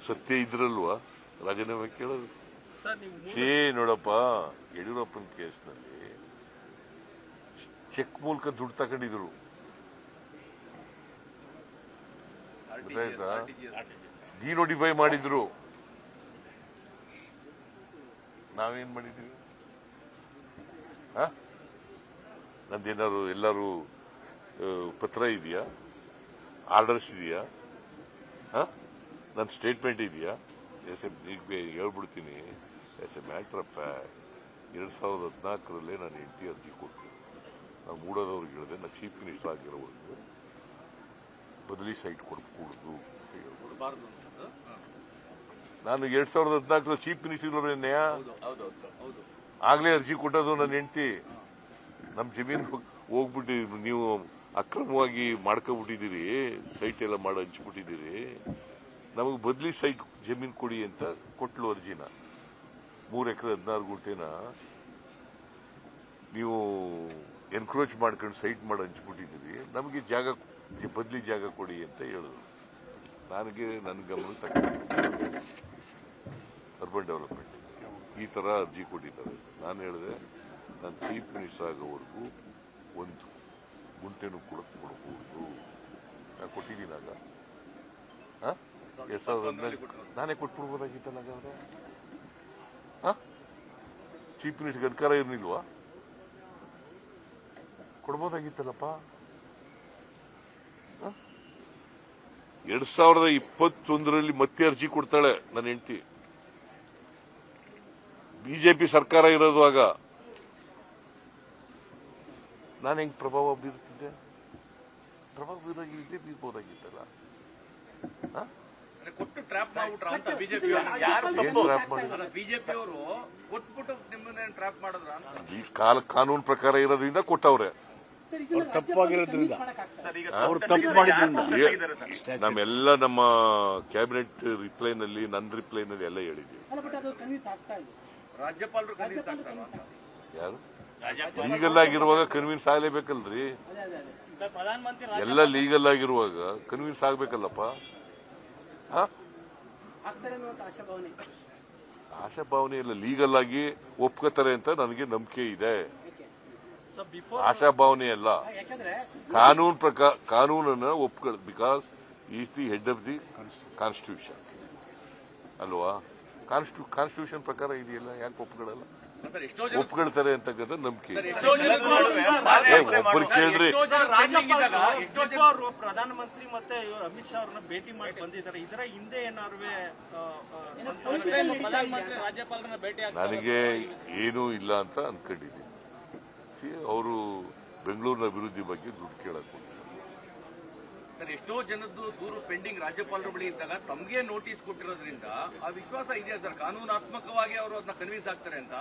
ಸತ್ಯ ಇದ್ರಲ್ವಾ ರಾಜೀನಾಮೆ ಕೇಳೋದು? ನೋಡಪ್ಪ, ಯಡಿಯೂರಪ್ಪನ ಕೇಸ್ನಲ್ಲಿ ಚೆಕ್ ಮೂಲಕ ದುಡ್ಡು ತಗೊಂಡಿದ್ರು, ಗೊತ್ತಾಯ್ತಾ? ಡಿನೋಟಿಫೈ ಮಾಡಿದ್ರು. ನಾವೇನ್ ಮಾಡಿದೀವಿ? ನಂದೇನಾದ್ರು ಎಲ್ಲರೂ ಪತ್ರ ಇದೆಯಾ? ಆರ್ಡರ್ಸ್ ಇದೆಯಾ? ನನ್ನ ಸ್ಟೇಟ್ಮೆಂಟ್ ಇದೆಯಾ? ಹೇಳ್ಬಿಡ್ತೀನಿ. As a matter of fact 2014 ನಾನು ಹೆಂಡತಿ ಅರ್ಜಿ ಕೊಟ್ಟು ನಾನು ಮೂಡೋದವ್ರಿಗೆ ಹೇಳಿದೆ, ನಾನು ಚೀಫ್ ಮಿನಿಸ್ಟರ್ ಆಗಿರೋವರೆಗೂ ಬದಲಿ ಸೈಟ್ ಕೊಡಕೂಡದು ಅಂತ ಹೇಳ್ಬೋದು. ನಾನು 2014 ಚೀಫ್ ಮಿನಿಸ್ಟರ್ ಆಗ್ಲೇ ಅರ್ಜಿ ಕೊಟ್ಟದು ನನ್ನ ಹೆಂಡತಿ. ನಮ್ಮ ಜಮೀನು ಹೋಗ್ಬಿಟ್ಟು ನೀವು ಅಕ್ರಮವಾಗಿ ಮಾಡ್ಕೊಬಿಟ್ಟಿದ್ದೀರಿ, ಸೈಟ್ ಎಲ್ಲ ಮಾಡಿ ಹಂಚ್ಬಿಟ್ಟಿದ್ದೀರಿ, ನಮಗೆ ಬದಲಿ ಸೈಟ್ ಜಮೀನು ಕೊಡಿ ಅಂತ ಕೊಟ್ಲು ಅರ್ಜಿನ. 3 ಎಕರೆ 16 ಗುಂಟೆನ ನೀವು ಎನ್ಕ್ರೋಚ್ ಮಾಡ್ಕೊಂಡು ಸೈಟ್ ಮಾಡಿ ಹಂಚ್ಬಿಟ್ಟಿದ್ದೀರಿ, ನಮಗೆ ಜಾಗ ಬದಲಿ ಜಾಗ ಕೊಡಿ ಅಂತ ಹೇಳಿದ್ರು. ನನಗೆ ನನ್ನ ಗಮನ ತಗೊಂಡು ಅರ್ಬನ್ ಡೆವಲಪ್ಮೆಂಟ್ ಈ ತರ ಅರ್ಜಿ ಕೊಟ್ಟಿದ್ದಾರೆ. ನಾನು ಹೇಳಿದೆ, ನಾನು ಚೀಫ್ ಮಿನಿಸ್ಟರ್ ಆಗೋವರೆಗೂ 1 ಗುಂಟೆನೂ ಕೂಡ ಕೊಡಬಹುದು. ನಾನು ಕೊಟ್ಟಿದ್ದೀನಿ. ಆಗ 2014 ನಾನೇ ಕೊಟ್ಬಿಡ್ಬೋದಾಗಿತ್ತಲ್ಲ. ಹಾಗಾದ್ರೆ ಚೀಫ್ ಮಿನಿಸ್ಟರ್ ಅಧಿಕಾರ ಇರ್ಲಿಲ್ವಾ? ಕೊಡ್ಬೋದಾಗಿತ್ತಲ್ಲಪ್ಪ. 2021 ಮತ್ತೆ ಅರ್ಜಿ ಕೊಡ್ತಾಳೆ ನನ್ನ ಹೆಂಡತಿ. ಬಿಜೆಪಿ ಸರ್ಕಾರ ಇರೋದು ಆಗ. ನಾನು ಹೆಂಗ್ ಪ್ರಭಾವ ಬೀರ್ತಿದ್ದೆ? ಪ್ರಭಾವ ಬೀರ್ಬೋದಾಗಿತ್ತಲ್ಲ. ಕೊಟ್ಟು ಟ್ರ್ಯಾಪ್ ಮಾಡ್ಬಿಟ್ರ ಅಂತ ಬಿಜೆಪಿ ಅವರು ಕೊಟ್ಬಿಟ್ಟು ನಿಮ್ಮನ್ನ ಟ್ರ್ಯಾಪ್ ಮಾಡಿದ್ರ ಅಂತ ಈ ಕಾನೂನು ಪ್ರಕಾರ ಇರೋದ್ರಿಂದ ಕೊಟ್ಟವ್ರೆ. ತಪ್ಪಾಗಿರೋದ್ರಿಂದ ಅವ್ರು ತಪ್ಪು ಮಾಡಿದ್ರಿಂದ ನಮ್ಮೆಲ್ಲ ನಮ್ಮ ಕ್ಯಾಬಿನೆಟ್ ರಿಪ್ಲೈನಲ್ಲಿ, ನನ್ನ ರಿಪ್ಲೈನಲ್ಲಿ ಎಲ್ಲ ಹೇಳಿದ್ದೀವಿ. ರಾಜ್ಯಪಾಲರು ಯಾರು ಲೀಗಲ್ ಆಗಿರುವಾಗ ಕನ್ವಿನ್ಸ್ ಆಗ್ಲೇಬೇಕಲ್ರಿ? ಎಲ್ಲ ಲೀಗಲ್ ಆಗಿರುವಾಗ ಕನ್ವಿನ್ಸ್ ಆಗ್ಬೇಕಲ್ಲಪ್ಪ. ಆಶಾಭಾವನೆ ಇಲ್ಲ, ಲೀಗಲ್ ಆಗಿ ಒಪ್ಕೋತಾರೆ ಅಂತ ನನಗೆ ನಂಬಿಕೆ ಇದೆ. ಆಶಾಭಾವನೆ ಅಲ್ಲ, ಕಾನೂನು ಪ್ರಕಾರ ಕಾನೂನನ್ನು ಒಪ್ಕೊಳ್ಳ. Because is the head of the constitution ಅಲ್ವಾ? ಕಾನ್ಸ್ಟಿಟ್ಯೂಷನ್ ಪ್ರಕಾರ ಇದೆಯಲ್ಲ, ಯಾಕೆ ಒಪ್ಕೊಳ್ಳಲ್ಲ? ಒಪ್ಕೊಳ್ತಾರೆ ಅಂತಕ್ಕಂಥ ನಂಬಿಕೆ. ಒಬ್ಬರು ಕೇಳ್ರಿ, ಪ್ರಧಾನಮಂತ್ರಿ ಮತ್ತೆ ಅಮಿತ್ ಶಾ ಅವ್ರನ್ನ ಭೇಟಿ ಮಾಡಿ ಬಂದಿದ್ದಾರೆ. ಇದರ ಹಿಂದೆ ಏನಾದ್ರು ರಾಜ್ಯಪಾಲರನ್ನ ಭೇಟಿ ನನಗೆ ಏನೂ ಇಲ್ಲ ಅಂತ ಅನ್ಕೊಂಡಿದ್ದೀನಿ. ಅವರು ಬೆಂಗಳೂರಿನ ಅಭಿವೃದ್ಧಿ ಬಗ್ಗೆ ದುಡ್ಡು ಕೇಳಕ್ ಸರ್, ಎಷ್ಟೋ ಜನದ್ದು ದೂರು ಪೆಂಡಿಂಗ್ ರಾಜ್ಯಪಾಲರ ಬಳಿ ಇದ್ದಾಗ ತಮಗೆ ನೋಟಿಸ್ ಕೊಟ್ಟಿರೋದ್ರಿಂದ ಆ ವಿಶ್ವಾಸ ಇದೆಯಾ ಸರ್, ಕಾನೂನಾತ್ಮಕವಾಗಿ ಅವರು ಅದನ್ನ ಕನ್ವಿನ್ಸ್ ಆಗ್ತಾರೆ ಅಂತ?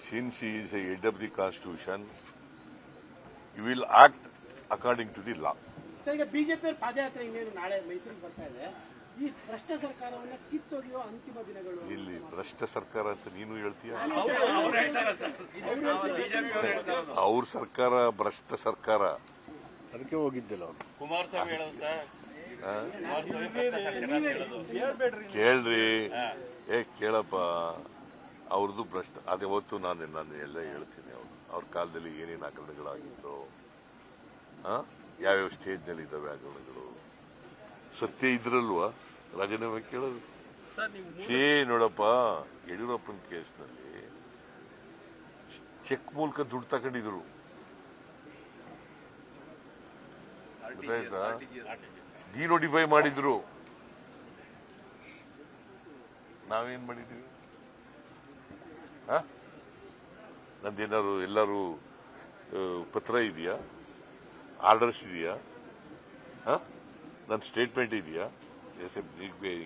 Since he is a head of the constitution, he will act according to the law. Sir, ಈಗ ಬಿಜೆಪಿ ಪಾದಯಾತ್ರೆ ಇನ್ನೇನು ನಾಳೆ ಮೈಸೂರಿಗೆ ಬರ್ತಾ ಇದೆ. ಈ ಭ್ರಷ್ಟ ಸರ್ಕಾರವನ್ನ ಕಿತ್ತೊಗೆಯುವ ಅಂತಿಮ ದಿನಗಳು. ಇಲ್ಲಿ ಭ್ರಷ್ಟ ಸರ್ಕಾರ ಅಂತ ನೀನು ಹೇಳ್ತೀಯ? ಅವ್ರ ಸರ್ಕಾರ ಭ್ರಷ್ಟ ಸರ್ಕಾರ. ಅದಕ್ಕೆ ಹೋಗಿದ್ದಿಲ್ಲ ಅವರು. ಕುಮಾರಸ್ವಾಮಿ ಕೇಳ್ರಿ, ಕೇಳಪ್ಪ, ಅವ್ರದ್ದು ಭ್ರಷ್ಟ. ಅದೇವತ್ತು ನಾನು ಎಲ್ಲ ಹೇಳ್ತೀನಿ. ಅವ್ರ ಕಾಲದಲ್ಲಿ ಏನೇನು ಹಗರಣಗಳಾಗಿತ್ತು, ಯಾವ್ಯಾವ ಸ್ಟೇಜ್ನಲ್ಲಿ ಇದ್ದಾವೆ ಹಗರಣಗಳು. ಸತ್ಯ ಇದ್ರಲ್ವಾ ರಾಜೀನಾಮೆ ಕೇಳೋದು? ನೋಡಪ್ಪ, ಯಡಿಯೂರಪ್ಪನ ಕೇಸ್ನಲ್ಲಿ ಚೆಕ್ ಮೂಲಕ ದುಡ್ಡು ತಗೊಂಡಿದ್ರು, ಗೊತ್ತಾಯ್ತಾ? ಡಿನೋಟಿಫೈ ಮಾಡಿದ್ರು. ನಾವೇನ್ ಮಾಡಿದೀವಿ? ನಂದೇನಾದ್ರು ಎಲ್ಲರೂ ಪತ್ರ ಇದೆಯಾ? ಆರ್ಡರ್ಸ್ ಇದೆಯಾ? ನನ್ನ ಸ್ಟೇಟ್ಮೆಂಟ್ ಇದೆಯಾ?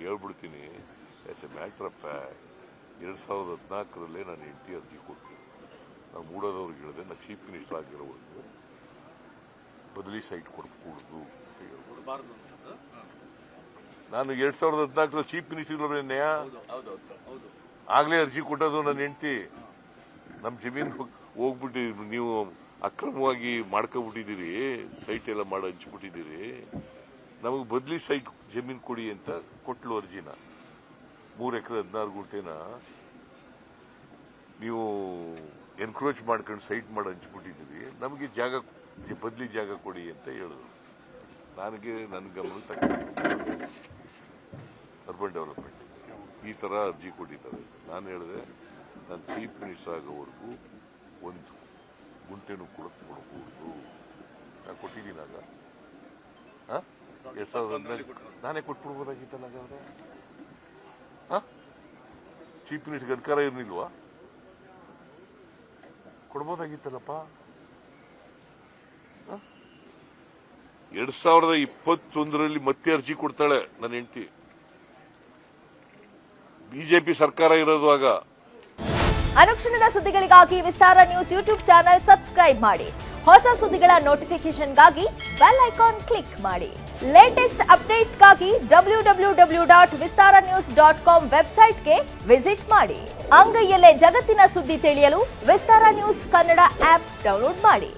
ಹೇಳ್ಬಿಡ್ತೀನಿ. As a matter of fact 2014 ನಾನು ಹೆಂಡತಿ ಅರ್ಜಿ ಕೊಟ್ಟು ನಾನು ಮೂಡೋದವ್ರಿಗೆ ಹೇಳಿದೆ, ನಾನು ಚೀಫ್ ಮಿನಿಸ್ಟರ್ ಆಗಿರೋವರೆಗೂ ಬದಲಿ ಸೈಟ್ ಕೊಡಕೂಡದು ಅಂತ ಹೇಳ್ಬೋದು. ನಾನು 2014 ಚೀಫ್ ಮಿನಿಸ್ಟರ್ ಆಗ್ಲೇ ಅರ್ಜಿ ಕೊಟ್ಟದು ನನ್ನ ಹೆಂಡತಿ. ನಮ್ಮ ಜಮೀನು ಹೋಗ್ಬಿಟ್ಟು ನೀವು ಅಕ್ರಮವಾಗಿ ಮಾಡ್ಕೊಬಿಟ್ಟಿದ್ದೀರಿ, ಸೈಟ್ ಎಲ್ಲ ಮಾಡಿ ಹಂಚ್ಬಿಟ್ಟಿದ್ದೀರಿ, ನಮಗೆ ಬದಲಿ ಸೈಟ್ ಜಮೀನು ಕೊಡಿ ಅಂತ ಕೊಟ್ಲು ಅರ್ಜಿನ. 3 ಎಕರೆ 16 ಗುಂಟೆನ ನೀವು ಎನ್ಕ್ರೋಚ್ ಮಾಡ್ಕೊಂಡು ಸೈಟ್ ಮಾಡಿ ಹಂಚ್ಬಿಟ್ಟಿದ್ದೀವಿ, ನಮಗೆ ಜಾಗ ಬದಲಿ ಜಾಗ ಕೊಡಿ ಅಂತ ಹೇಳಿದ್ರು. ನನ್ನ ಗಮನಕ್ಕೆ ತಗೊಂಡು ಅರ್ಬನ್ ಡೆವಲಪ್ಮೆಂಟ್ ಈ ಥರ ಅರ್ಜಿ ಕೊಟ್ಟಿದ್ದಾರೆ. ನಾನು ಹೇಳಿದೆ, ನಾನು ಚೀಫ್ ಮಿನಿಸ್ಟರ್ ಆಗೋವರೆಗೂ 1 ಗುಂಟೆನೂ ಕೂಡ ಕೊಡಬಹುದು. ನಾನು ಕೊಟ್ಟಿದ್ದೀನಾಗ 2014 ನಾನೇ ಕೊಟ್ಬಿಡ್ಬೋದಾಗಿತ್ತಲ್ಲ. ಹಾಗಾದ್ರೆ ಚೀಫ್ ಮಿನಿಸ್ಟರ್ಗೆ ಅಧಿಕಾರ ಇರಲಿಲ್ವಾ? ಕೊಡ್ಬೋದಾಗಿತ್ತಲ್ಲಪ್ಪ. 2021ರಲ್ಲಿ ಮತ್ತೆ ಅರ್ಜಿ ಕೊಡ್ತಾಳೆ ನನ್ನ ಹೆಂಡತಿ. ಬಿಜೆಪಿ ಸರ್ಕಾರ ಇರೋದು ಆಗ. ಅನುಕ್ಷಣದ ಸುದ್ದಿಗಳಿಗಾಗಿ ವಿಸ್ತಾರ ನ್ಯೂಸ್ ಯೂಟ್ಯೂಬ್ ಚಾನೆಲ್ ಸಬ್ಸ್ಕ್ರೈಬ್ ಮಾಡಿ. ಹೊಸ ಸುದ್ದಿಗಳ ನೋಟಿಫಿಕೇಶನ್ಗಾಗಿ ಬೆಲ್ ಐಕಾನ್ ಕ್ಲಿಕ್ ಮಾಡಿ. ಲೇಟೆಸ್ಟ್ ಅಪ್ಡೇಟ್ಸ್ಗಾಗಿ www.vistaranews.com ವೆಬ್ಸೈಟ್ಗೆ ವಿಸಿಟ್ ಮಾಡಿ. ಅಂಗೈಯಲ್ಲೇ ಜಗತ್ತಿನ ಸುದ್ದಿ ತಿಳಿಯಲು ವಿಸ್ತಾರ ನ್ಯೂಸ್ ಕನ್ನಡ ಆಪ್ ಡೌನ್ಲೋಡ್ ಮಾಡಿ.